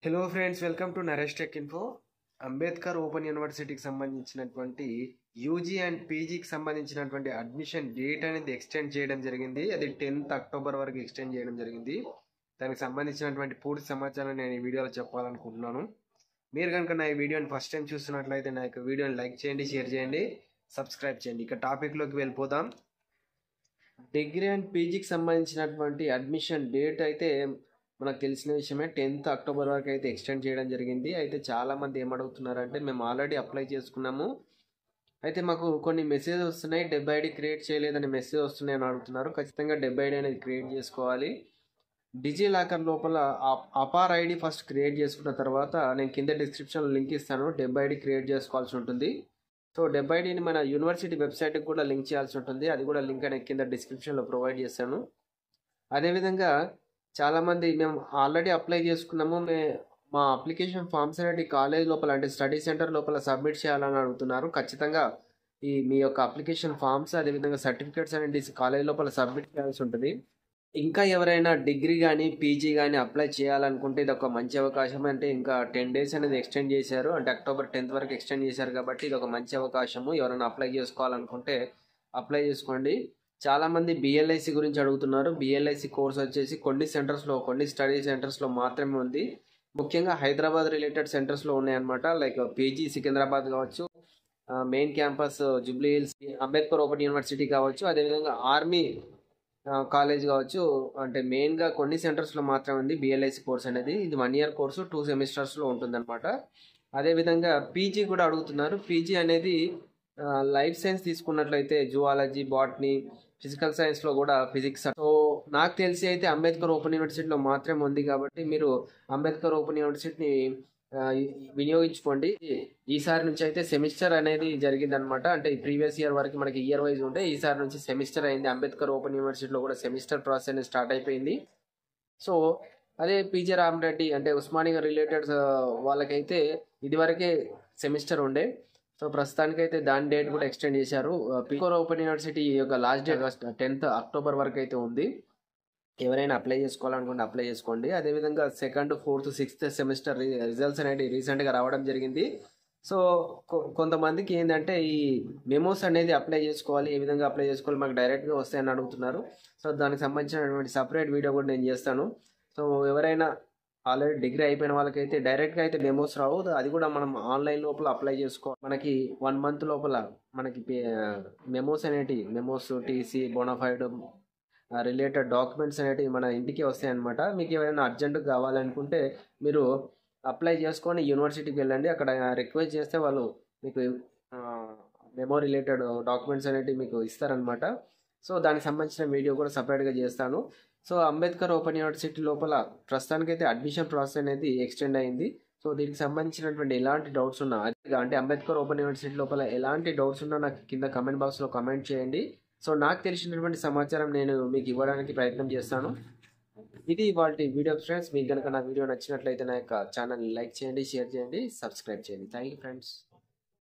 Hello friends, welcome to Naresh tech info. Ambedkar open యూనివర్సిటీకి సంబంధించినటువంటి UG and పీజీకి సంబంధించినటువంటి అడ్మిషన్ డేట్ అనేది ఎక్స్టెండ్ చేయడం జరిగింది. అది 10th అక్టోబర్ వరకు ఎక్స్టెండ్ చేయడం జరిగింది. దానికి సంబంధించినటువంటి పూర్తి సమాచారం నేను ఈ వీడియోలో చెప్పాలనుకుంటున్నాను. మీరు కనుక నా ఈ వీడియోని ఫస్ట్ టైం చూస్తున్నట్లయితే నా యొక్క వీడియోని లైక్ చేయండి, షేర్ చేయండి, సబ్స్క్రైబ్ చేయండి. ఇక టాపిక్లోకి వెళ్ళిపోదాం. డిగ్రీ అండ్ పీజీకి సంబంధించినటువంటి అడ్మిషన్ డేట్ అయితే మనకు తెలిసిన విషయమే. 10th అక్టోబర్ వరకు అయితే ఎక్స్టెండ్ చేయడం జరిగింది. అయితే చాలామంది ఏమడుగుతున్నారంటే, మేము ఆల్రెడీ అప్లై చేసుకున్నాము, అయితే మాకు కొన్ని మెసేజ్ వస్తున్నాయి, డెబ్ ఐడి క్రియేట్ చేయలేదని మెసేజ్ వస్తున్నాయి అని అడుగుతున్నారు. ఖచ్చితంగా డెబ్ ఐడి అనేది క్రియేట్ చేసుకోవాలి. డిజీ లాకర్ లోపల అపార్ ఐడి ఫస్ట్ క్రియేట్ చేసుకున్న తర్వాత నేను కింద డిస్క్రిప్షన్లో లింక్ ఇస్తాను, డెబ్ ఐడి క్రియేట్ చేసుకోవాల్సి ఉంటుంది. సో డెబ్ ఐడిని మన యూనివర్సిటీ వెబ్సైట్కి కూడా లింక్ చేయాల్సి ఉంటుంది. అది కూడా లింక్ అనేది కింద డిస్క్రిప్షన్లో ప్రొవైడ్ చేస్తాను. అదేవిధంగా చాలామంది మేము ఆల్రెడీ అప్లై చేసుకున్నాము, మా అప్లికేషన్ ఫామ్స్ అనేది కాలేజ్ లోపల అంటే స్టడీ సెంటర్ లోపల సబ్మిట్ చేయాలని అడుగుతున్నారు. ఖచ్చితంగా మీ యొక్క అప్లికేషన్ ఫామ్స్ అదేవిధంగా సర్టిఫికేట్స్ అనేది కాలేజ్ లోపల సబ్మిట్ చేయాల్సి ఉంటుంది. ఇంకా ఎవరైనా డిగ్రీ కానీ పీజీ కానీ అప్లై చేయాలనుకుంటే ఇది ఒక మంచి అవకాశం. అంటే ఇంకా 10 days అనేది ఎక్స్టెండ్ చేశారు, అంటే అక్టోబర్ 10th వరకు ఎక్స్టెండ్ చేశారు కాబట్టి ఇది ఒక మంచి అవకాశము. ఎవరైనా అప్లై చేసుకోవాలనుకుంటే అప్లై చేసుకోండి. చాలామంది బిఎల్ఐసి గురించి అడుగుతున్నారు. బిఎల్ఐసి కోర్స్ వచ్చేసి కొన్ని స్టడీ సెంటర్స్లో మాత్రమే ఉంది. ముఖ్యంగా హైదరాబాద్ రిలేటెడ్ సెంటర్స్లో ఉన్నాయన్నమాట. లైక్ పీజీ సికింద్రాబాద్ కావచ్చు, main campus Jubilee hills, Ambedkar open university కావచ్చు, అదేవిధంగా ఆర్మీ కాలేజ్ కావచ్చు. అంటే మెయిన్గా కొన్ని సెంటర్స్లో మాత్రమే ఉంది బిఎల్ఐసి కోర్స్ అనేది. ఇది 1 year కోర్సు, 2 semestersలో ఉంటుందన్నమాట. అదేవిధంగా పీజీ కూడా అడుగుతున్నారు. పీజీ అనేది లైఫ్ సైన్స్ తీసుకున్నట్లయితే జువాలజీ, బాటనీ, ఫిజికల్ సైన్స్లో కూడా ఫిజిక్స్. సో నాకు తెలిసి అయితే అంబేద్కర్ ఓపెన్ యూనివర్సిటీలో మాత్రమే ఉంది కాబట్టి మీరు అంబేద్కర్ ఓపెన్ యూనివర్సిటీని వినియోగించుకోండి. ఈసారి నుంచి అయితే సెమిస్టర్ అనేది జరిగిందనమాట. అంటే ప్రీవియస్ ఇయర్ వరకు మనకి ఇయర్ వైజ్ ఉంటే ఈసారి నుంచి సెమిస్టర్ అయింది. అంబేద్కర్ ఓపెన్ యూనివర్సిటీలో కూడా సెమిస్టర్ ప్రాసెస్ అనేది స్టార్ట్ అయిపోయింది. సో అదే పీజీ రామరెడ్డి అంటే ఉస్మానియా రిలేటెడ్ వాళ్ళకైతే ఇదివరకే సెమిస్టర్ ఉండే. సో ప్రస్తుతానికైతే దాని డేట్ కూడా ఎక్స్టెండ్ చేశారు. అంబేద్కర్ ఓపెన్ యూనివర్సిటీ యొక్క లాస్ట్ డేట్ 10th అక్టోబర్ వరకు అయితే ఉంది. ఎవరైనా అప్లై చేసుకోవాలనుకుంటే అప్లై చేసుకోండి. అదేవిధంగా 2nd, 4th, 6th semester results అనేవి రీసెంట్గా రావడం జరిగింది. సో కొంతమందికి ఏంటంటే ఈ మెమోస్ అనేది అప్లై చేసుకోవాలి, ఏ విధంగా అప్లై చేసుకోవాలి, మాకు డైరెక్ట్గా వస్తాయని అడుగుతున్నారు. సో దానికి సంబంధించినటువంటి సపరేట్ వీడియో కూడా నేను చేస్తాను. సో ఎవరైనా ఆల్రెడీ డిగ్రీ అయిపోయిన వాళ్ళకైతే డైరెక్ట్గా అయితే మెమోస్ రావు, అది కూడా మనం ఆన్లైన్ లోపల అప్లై చేసుకోవాలి. మనకి 1 month లోపల మనకి memos, TC, bonafide related documents అనేటివి మన ఇంటికి వస్తాయన్నమాట. మీకు ఏమైనా అర్జెంటుగా కావాలనుకుంటే మీరు అప్లై చేసుకొని యూనివర్సిటీకి వెళ్ళండి. అక్కడ రిక్వెస్ట్ చేస్తే వాళ్ళు మీకు మెమో రిలేటెడ్ డాక్యుమెంట్స్ అనేటివి మీకు ఇస్తారనమాట. సో దానికి సంబంధించిన వీడియో కూడా సపరేట్గా చేస్తాను. సో అంబేద్కర్ ఓపెన్ యూనివర్సిటీ లోపల ప్రస్తుతానికైతే అడ్మిషన్ ప్రాసెస్ అనేది ఎక్స్టెండ్ అయింది. సో దీనికి సంబంధించినటువంటి ఎలాంటి డౌట్స్ ఉన్నా, అంటే అంబేద్కర్ ఓపెన్ యూనివర్సిటీ లోపల ఎలాంటి డౌట్స్ ఉన్నా నాకు కింద కమెంట్ బాక్స్లో కమెంట్ చేయండి. సో నాకు తెలిసినటువంటి సమాచారం నేను మీకు ఇవ్వడానికి ప్రయత్నం చేస్తాను. ఇది ఇవాల్టి వీడియో ఫ్రెండ్స్. మీకు కనుక నా వీడియో నచ్చినట్లయితే నా యొక్క ఛానల్ని లైక్ చేయండి, షేర్ చేయండి, సబ్స్క్రైబ్ చేయండి. Thank you friends.